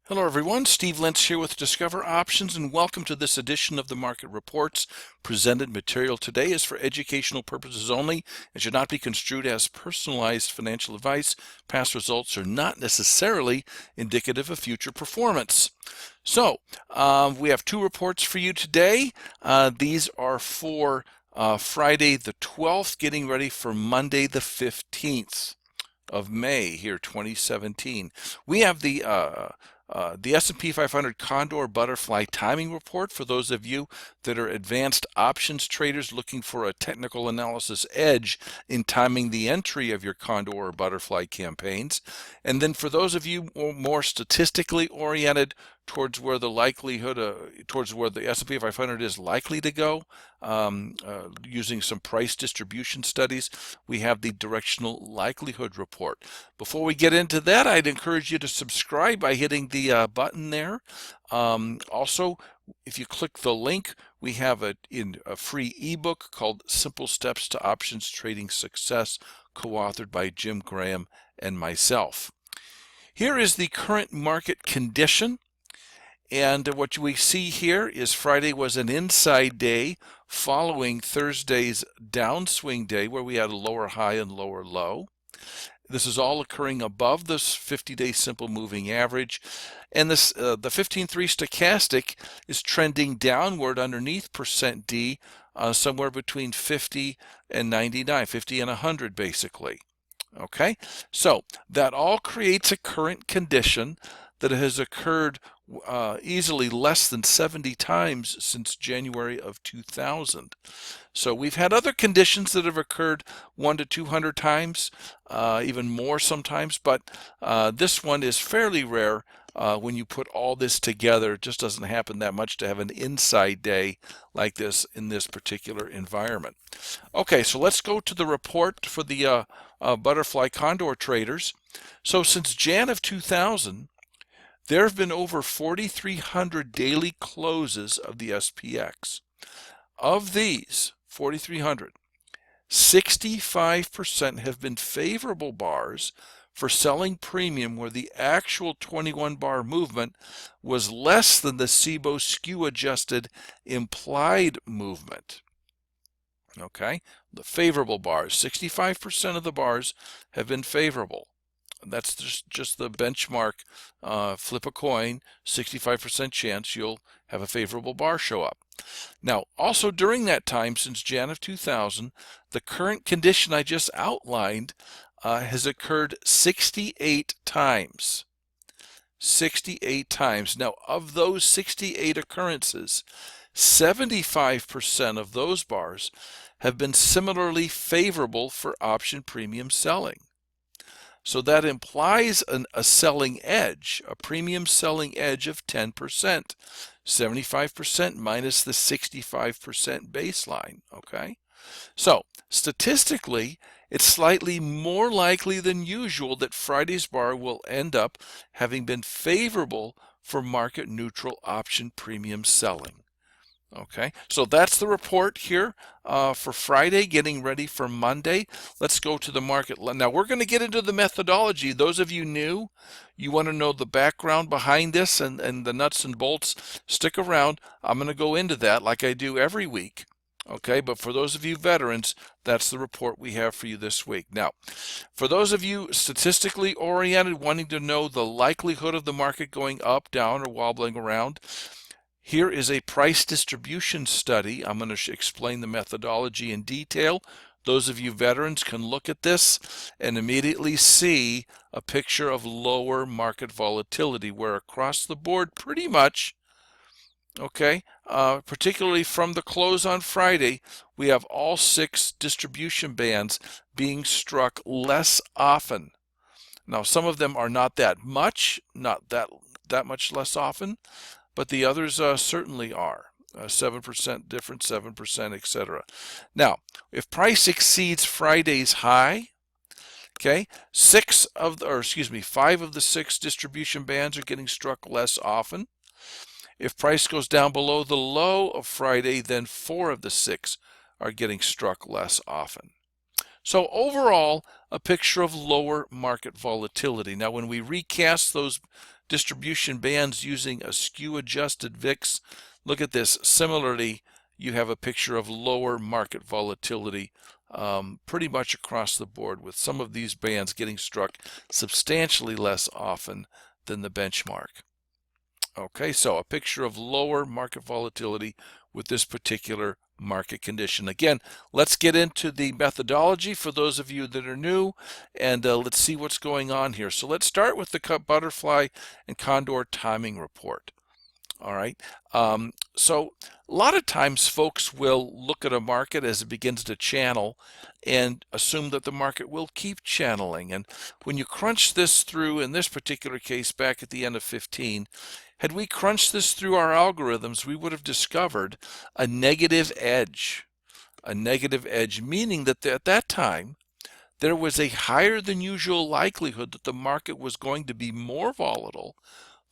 Hello everyone, Steve Lentz here with Discover Options, and welcome to this edition of the Market Reports. Presented material today is for educational purposes only and should not be construed as personalized financial advice. Past results are not necessarily indicative of future performance. So, we have two reports for you today. These are for Friday the 12th, getting ready for Monday the 15th of May here, 2017. We have the S&P 500 Condor Butterfly Timing Report for those of you that are advanced options traders looking for a technical analysis edge in timing the entry of your Condor or Butterfly campaigns. And then for those of you more statistically oriented towards where the likelihood, towards where the S&P 500 is likely to go, using some price distribution studies, we have the Directional Likelihood Report. Before we get into that, I'd encourage you to subscribe by hitting the button there. Also, if you click the link, we have a free ebook called Simple Steps to Options Trading Success, co-authored by Jim Graham and myself. Here is the current market condition. And what we see here is Friday was an inside day following Thursday's downswing day where we had a lower high and lower low. This is all occurring above this 50-day simple moving average. And this the 15-3 stochastic is trending downward underneath %D, somewhere between 50 and 99, 50 and 100 basically. Okay, so that all creates a current condition that has occurred easily less than 70 times since January of 2000. So we've had other conditions that have occurred 1 to 200 times, even more sometimes, but this one is fairly rare. When you put all this together, it just doesn't happen that much to have an inside day like this in this particular environment. Okay, so let's go to the report for the Butterfly Condor traders. So since Jan of 2000, there have been over 4,300 daily closes of the SPX. Of these 4,300, 65% have been favorable bars for selling premium where the actual 21 bar movement was less than the SIBO skew adjusted implied movement. Okay, the favorable bars, 65% of the bars have been favorable. That's just the benchmark. Flip a coin, 65% chance you'll have a favorable bar show up. Now, also during that time, since Jan of 2000, the current condition I just outlined has occurred 68 times. 68 times. Now, of those 68 occurrences, 75% of those bars have been similarly favorable for option premium selling. So that implies a selling edge, a premium selling edge of 10%, 75% minus the 65% baseline, okay? So statistically, it's slightly more likely than usual that Friday's bar will end up having been favorable for market neutral option premium selling. Okay, so that's the report here for Friday, getting ready for Monday. Let's go to the market. Now we're going to get into the methodology. Those of you new, you want to know the background behind this and the nuts and bolts, stick around. I'm going to go into that like I do every week. Okay, but for those of you veterans, that's the report we have for you this week. Now, for those of you statistically oriented, wanting to know the likelihood of the market going up, down, or wobbling around, here is a price distribution study. I'm going to explain the methodology in detail. Those of you veterans can look at this and immediately see a picture of lower market volatility where across the board pretty much, okay, particularly from the close on Friday, we have all 6 distribution bands being struck less often. Now some of them are not that much, not that much less often, but the others certainly are. 7% different, 7%, etc. Now, if price exceeds Friday's high, okay, 5 of the 6 distribution bands are getting struck less often. If price goes down below the low of Friday, then 4 of the 6 are getting struck less often. So overall, a picture of lower market volatility. Now, when we recast those distribution bands using a skew adjusted VIX. Look at this. Similarly, you have a picture of lower market volatility pretty much across the board, with some of these bands getting struck substantially less often than the benchmark. Okay, so a picture of lower market volatility with this particular market condition. Again, let's get into the methodology for those of you that are new, and let's see what's going on here. So let's start with the butterfly and condor timing report. All right. So a lot of times folks will look at a market as it begins to channel and assume that the market will keep channeling. And when you crunch this through, in this particular case, back at the end of 15, had we crunched this through our algorithms, we would have discovered a negative edge. A negative edge, meaning that at that time, there was a higher than usual likelihood that the market was going to be more volatile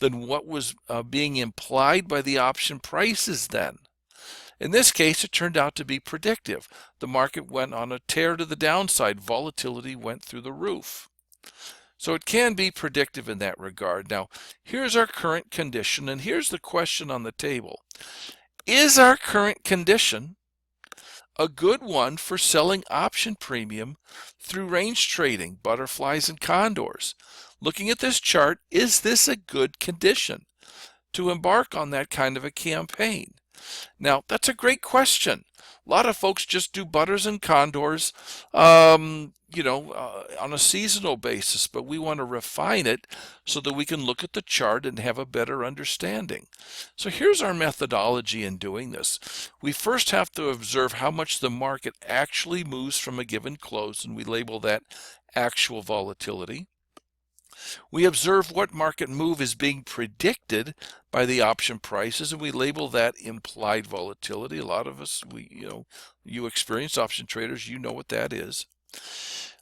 than what was being implied by the option prices then. In this case, it turned out to be predictive. The market went on a tear to the downside. Volatility went through the roof. So it can be predictive in that regard. Now, here's our current condition, and here's the question on the table. Is our current condition a good one for selling option premium through range trading, butterflies and condors? Looking at this chart, is this a good condition to embark on that kind of a campaign? Now, that's a great question. A lot of folks just do butters and condors, on a seasonal basis, but we want to refine it so that we can look at the chart and have a better understanding. So here's our methodology in doing this. We first have to observe how much the market actually moves from a given close, and we label that actual volatility. We observe what market move is being predicted by the option prices, and we label that implied volatility. A lot of us, you experienced option traders, you know what that is.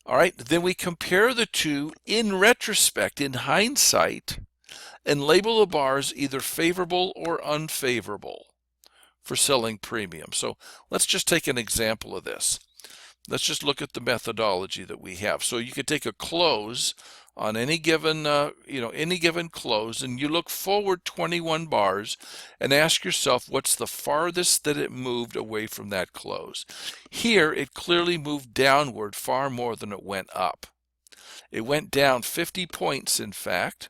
All right, then we compare the two in retrospect, in hindsight, and label the bars either favorable or unfavorable for selling premium. So let's just take an example of this. Let's just look at the methodology that we have. So you could take a close on any given, any given close, and you look forward 21 bars and ask yourself what's the farthest that it moved away from that close. Here, it clearly moved downward far more than it went up. It went down 50 points, in fact,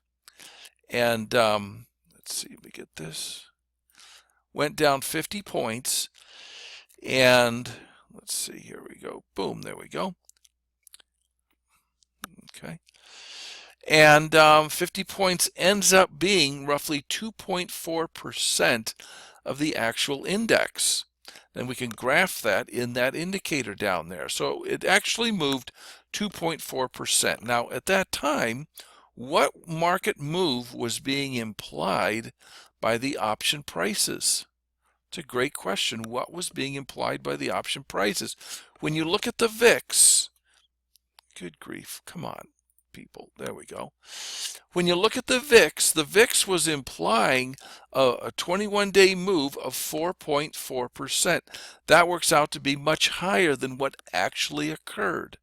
and let's see, let me get this. Went down 50 points, and let's see, here we go. Boom, there we go. Okay. And 50 points ends up being roughly 2.4% of the actual index. And we can graph that in that indicator down there. So it actually moved 2.4%. Now, at that time, what market move was being implied by the option prices? It's a great question. What was being implied by the option prices? When you look at the VIX, good grief, come on, people, there we go. When you look at the VIX was implying a 21-day move of 4.4%. That works out to be much higher than what actually occurred.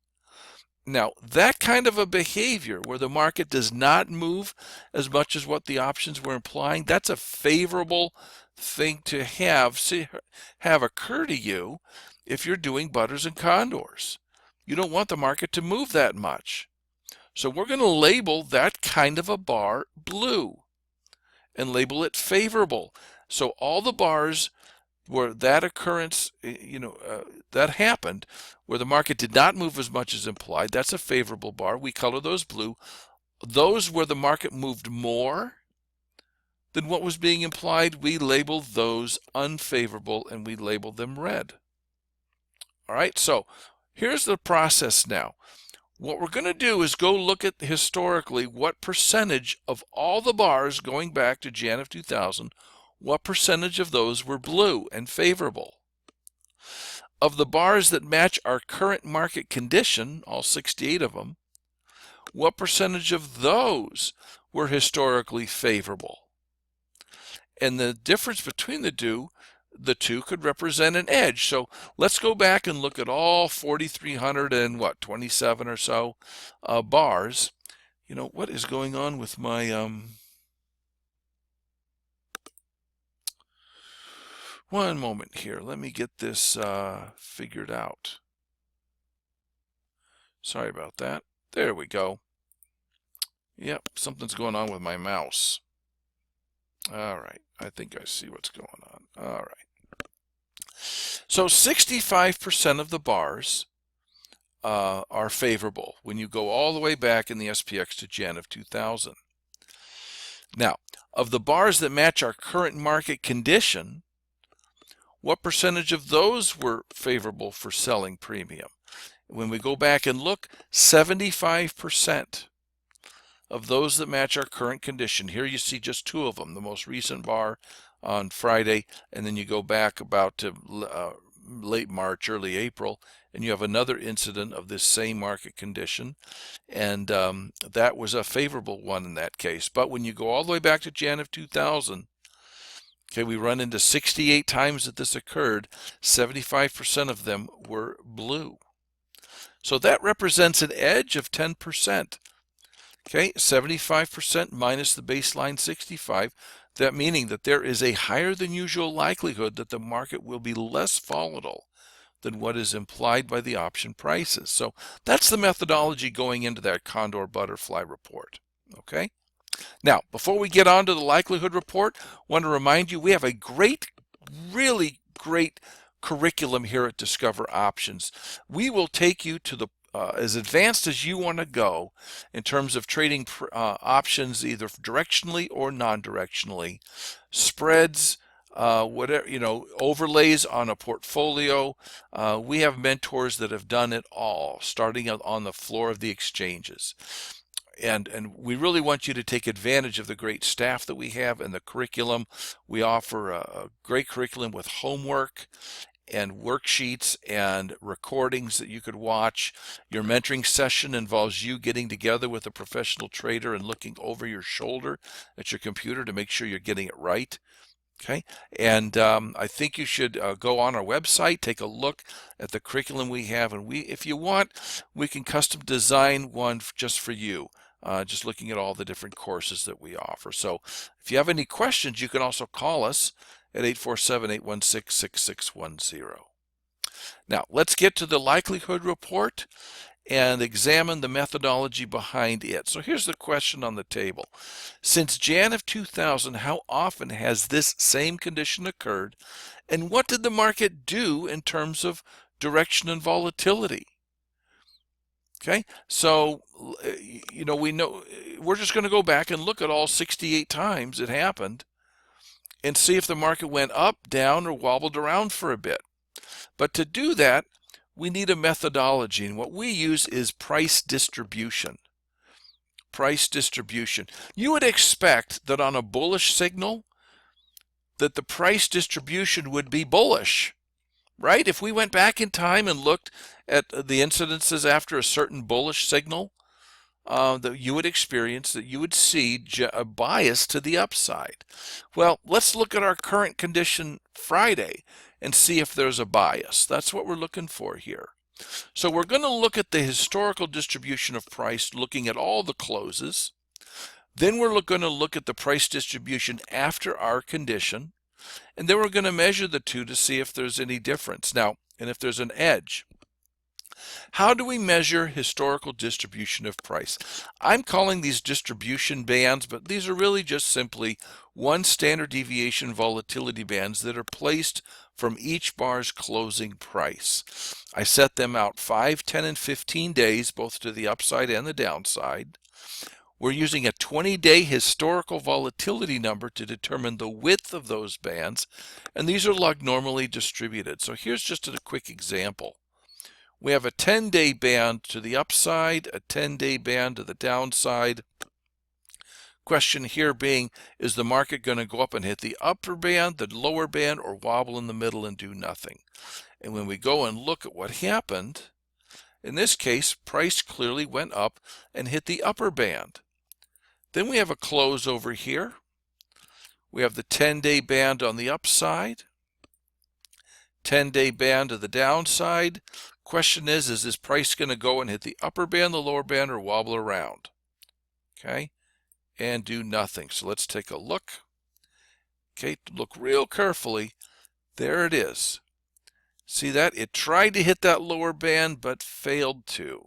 Now, that kind of a behavior where the market does not move as much as what the options were implying, that's a favorable thing to have occur to you if you're doing butters and condors. You don't want the market to move that much. So we're going to label that kind of a bar blue and label it favorable. So all the bars where that occurrence, that happened, where the market did not move as much as implied, that's a favorable bar. We color those blue. Those where the market moved more than what was being implied, we label those unfavorable and we label them red. All right, so here's the process now. What we're going to do is go look at historically what percentage of all the bars going back to Jan of 2000, what percentage of those were blue and favorable. Of the bars that match our current market condition, all 68 of them, what percentage of those were historically favorable? And the difference between the two could represent an edge. So let's go back and look at all 4,327 or so bars. What is going on with my One moment here. Let me get this figured out. Sorry about that. There we go. Yep, something's going on with my mouse. All right, I think I see what's going on. All right. So 65% of the bars are favorable when you go all the way back in the SPX to Jan of 2000. Now, of the bars that match our current market condition, what percentage of those were favorable for selling premium? When we go back and look, 75% of those that match our current condition. Here you see just two of them, the most recent bar on Friday, and then you go back about to late March, early April, and you have another incident of this same market condition, and that was a favorable one in that case. But when you go all the way back to Jan of 2000, okay, we run into 68 times that this occurred. 75% of them were blue. So that represents an edge of 10%. Okay, 75% minus the baseline 65, that meaning that there is a higher than usual likelihood that the market will be less volatile than what is implied by the option prices. So that's the methodology going into that Condor butterfly report. Okay, now before we get on to the likelihood report, I want to remind you we have a really great curriculum here at Discover Options. We will take you to the as advanced as you want to go in terms of trading options, either directionally or non-directionally, spreads, whatever, overlays on a portfolio. We have mentors that have done it all, starting on the floor of the exchanges. And we really want you to take advantage of the great staff that we have and the curriculum. We offer a great curriculum with homework and worksheets and recordings that you could watch. Your mentoring session involves you getting together with a professional trader and looking over your shoulder at your computer to make sure you're getting it right. Okay, and I think you should go on our website, take a look at the curriculum we have, and if you want, we can custom design one just for you. Just looking at all the different courses that we offer. So if you have any questions, you can also call us at 847-816-6610. Now, let's get to the likelihood report and examine the methodology behind it. So here's the question on the table. Since Jan of 2000, how often has this same condition occurred, and what did the market do in terms of direction and volatility? Okay, so we know we're just going to go back and look at all 68 times it happened and see if the market went up, down, or wobbled around for a bit. But to do that, we need a methodology, and what we use is price distribution. Price distribution. You would expect that on a bullish signal that the price distribution would be bullish, right? If we went back in time and looked at the incidences after a certain bullish signal that you would experience, that you would see a bias to the upside. Well, let's look at our current condition Friday and see if there's a bias. That's what we're looking for here. So we're going to look at the historical distribution of price, looking at all the closes. Then we're going to look at the price distribution after our condition. And then we're going to measure the two to see if there's any difference. Now, and if there's an edge. How do we measure historical distribution of price? I'm calling these distribution bands, but these are really just simply one standard deviation volatility bands that are placed from each bar's closing price. I set them out 5, 10, and 15 days, both to the upside and the downside. We're using a 20-day historical volatility number to determine the width of those bands, and these are log normally distributed. So here's just a quick example. We have a 10-day band to the upside, a 10-day band to the downside. Question here being, is the market going to go up and hit the upper band, the lower band, or wobble in the middle and do nothing? And when we go and look at what happened, in this case, price clearly went up and hit the upper band. Then we have a close over here. We have the 10-day band on the upside, 10-day band to the downside. Question is this price going to go and hit the upper band, the lower band, or wobble around? Okay, and do nothing. So let's take a look. Okay, look real carefully. There it is. See that? It tried to hit that lower band but failed to.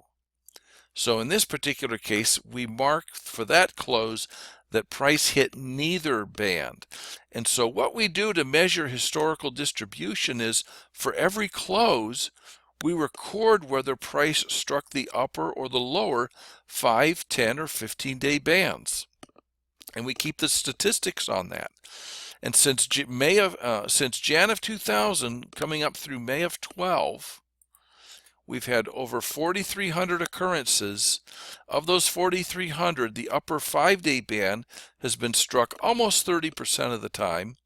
So in this particular case, we mark for that close that price hit neither band. And so what we do to measure historical distribution is for every close, we record whether price struck the upper or the lower 5, 10, or 15-day bands. And we keep the statistics on that. And since Jan of 2000 coming up through May of 12, we've had over 4,300 occurrences. Of those 4,300, the upper 5-day band has been struck almost 30% of the time.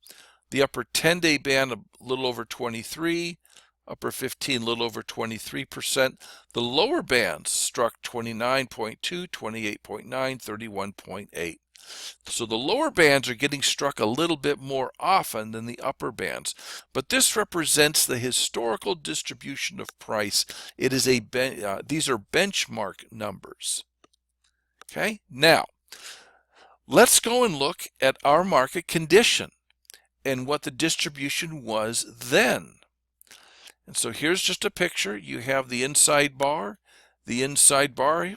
The upper 10-day band a little over 23, upper 15 a little over 23%. The lower bands struck 29.2, 28.9, 31.8. So the lower bands are getting struck a little bit more often than the upper bands, but this represents the historical distribution of price. It is these are benchmark numbers. Okay, now let's go and look at our market condition and what the distribution was then. And so here's just a picture. You have the inside bar. The inside bar,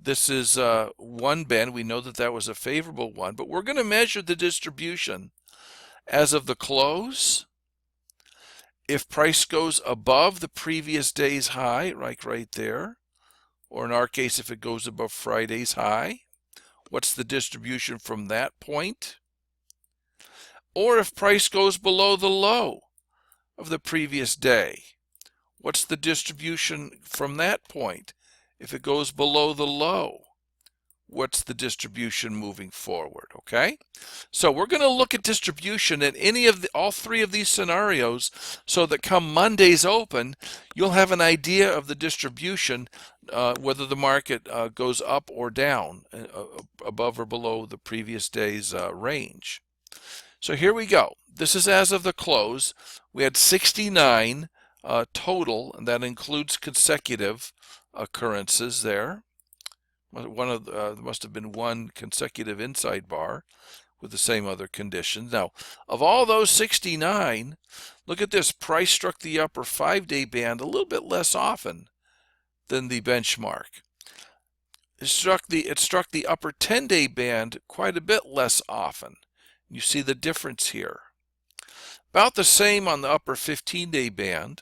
this is one band. We know that that was a favorable one, but we're going to measure the distribution as of the close. If price goes above the previous day's high, like right there, or in our case, if it goes above Friday's high, what's the distribution from that point? Or if price goes below the low of the previous day, what's the distribution from that point? If it goes below the low, what's the distribution moving forward? Okay, so we're going to look at distribution in all three of these scenarios, so that come Monday's open, you'll have an idea of the distribution, whether the market goes up or down, above or below the previous day's range. So here we go. This is as of the close. We had 69 total, and that includes consecutive occurrences there. There must have been one consecutive inside bar with the same other conditions. Now, of all those 69, look at this. Price struck the upper 5-day band a little bit less often than the benchmark. It struck the upper 10-day band quite a bit less often. You see the difference here. About the same on the upper 15-day band.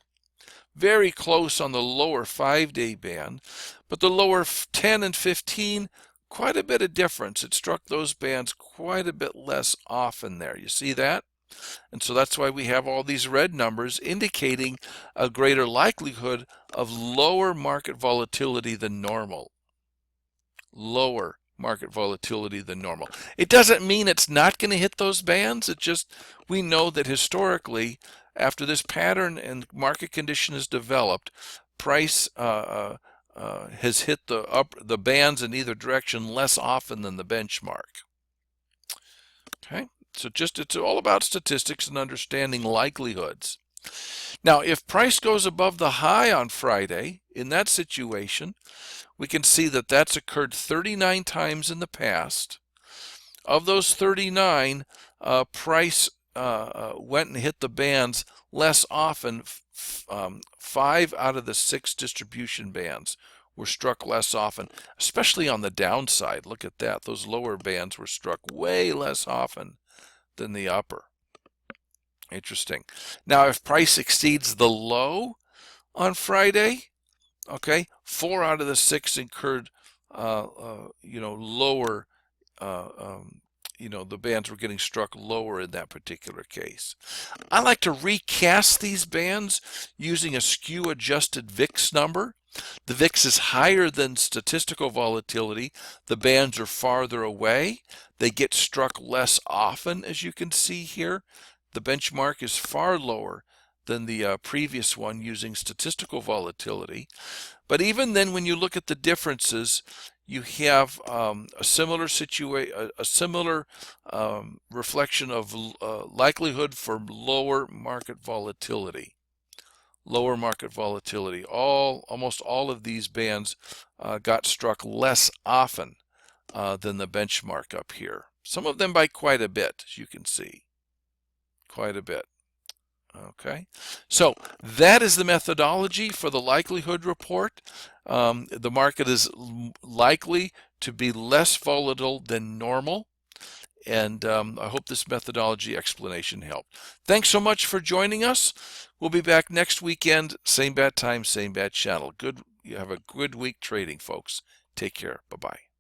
Very close on the lower 5-day band, but the lower 10 and 15, quite a bit of difference. It struck those bands quite a bit less often there. You see that? And so that's why we have all these red numbers indicating a greater likelihood of lower market volatility than normal. Lower market volatility than normal. It doesn't mean it's not going to hit those bands. It just, we know that historically, after this pattern and market condition is developed, price has hit the bands in either direction less often than the benchmark. Okay, so it's all about statistics and understanding likelihoods. Now, if price goes above the high on Friday, in that situation, we can see that that's occurred 39 times in the past. Of those 39, price went and hit the bands less often. 5 out of the 6 distribution bands were struck less often, especially on the downside. Look at that. Those lower bands were struck way less often than the upper. Interesting. Now, if price exceeds the low on Friday, okay, 4 out of the 6 incurred, lower, the bands were getting struck lower in that particular case. I like to recast these bands using a skew adjusted VIX number. The VIX is higher than statistical volatility. The bands are farther away. They get struck less often, as you can see here. The benchmark is far lower than the previous one using statistical volatility. But even then, when you look at the differences, you have a similar reflection of likelihood for lower market volatility. Lower market volatility. Almost all of these bands got struck less often than the benchmark up here. Some of them by quite a bit, as you can see. Quite a bit. Okay, so that is the methodology for the likelihood report. The market is likely to be less volatile than normal, and I hope this methodology explanation helped. Thanks so much for joining us. We'll be back next weekend, same bat time, same bat channel. You have a good week trading, folks. Take care. Bye-bye.